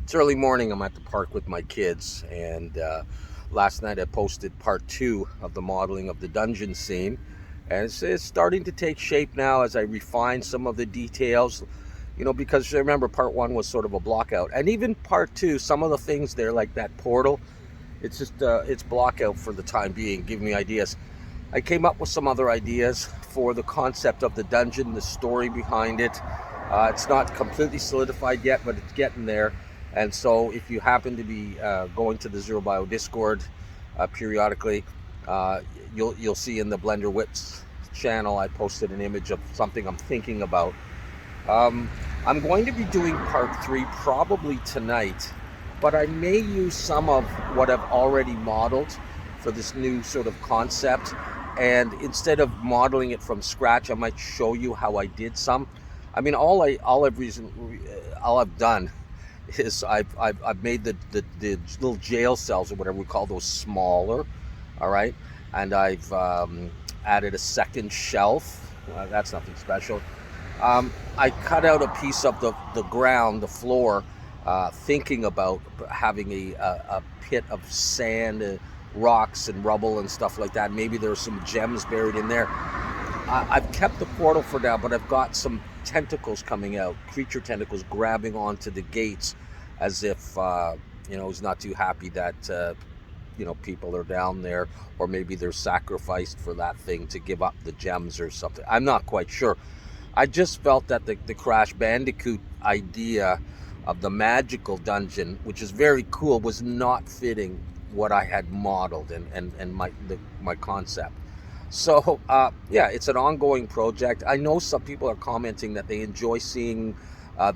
It's early morning. I'm at the park with my kids, and last night I posted part two of the modeling of the dungeon scene, and it's starting to take shape now as I refine some of the details. Because remember, part one was sort of a block out, and even part two, some of the things there, like that portal, it's block out for the time being, giving me ideas. I came up with some other ideas for the concept of the dungeon, the story behind it. It's not completely solidified yet, but it's getting there. And so, if you happen to be going to the Zero Bio Discord periodically, uh, you'll see in the Blender Wits channel I posted an image of something I'm thinking about. Um, I'm going to be doing part three probably tonight, but I may use some of what I've already modeled for this new sort of concept. And instead of modeling it from scratch, I might show you how I did some. I mean, all I've done is I've made the little jail cells or whatever we call those smaller, all right, and I've added a second shelf. That's nothing special. I cut out a piece of the ground, the floor, thinking about having a pit of sand, rocks, and rubble and stuff like that. Maybe there's some gems buried in there. I've kept the portal for now, but I've got some tentacles coming out, creature tentacles grabbing onto the gates, as if he's not too happy that people are down there, or maybe they're sacrificed for that thing to give up the gems or something. I'm not quite sure. I just felt that the Crash Bandicoot idea of the magical dungeon, which is very cool, was not fitting what I had modeled and my concept. So yeah, it's an ongoing project. I know some people are commenting that they enjoy seeing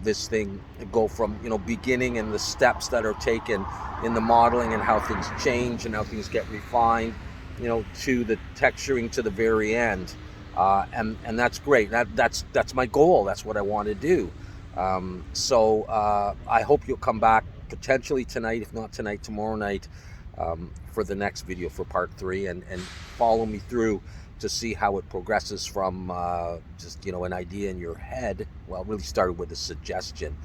this thing go from beginning and the steps that are taken in the modeling and how things change and how things get refined, to the texturing to the very end. And that's great. That's my goal. That's what I want to do. So I hope you'll come back potentially tonight, if not tonight, tomorrow night, for the next video for part three, and follow me through to see how it progresses from just an idea in your head. Well, it really started with a suggestion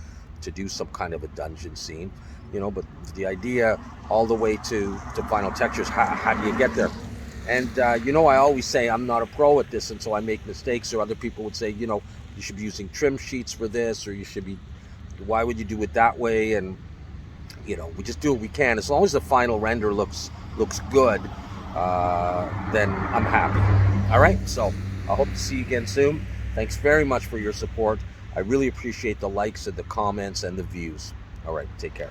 to do some kind of a dungeon scene, but the idea all the way to final textures. How do you get there? And I always say I'm not a pro at this, and so I make mistakes. Or other people would say, you should be using trim sheets for this, or you should be. Why would you do it that way? And we just do what we can. As long as the final render looks good, then I'm happy. All right. So I hope to see you again soon. Thanks very much for your support. I really appreciate the likes and the comments and the views. All right. Take care.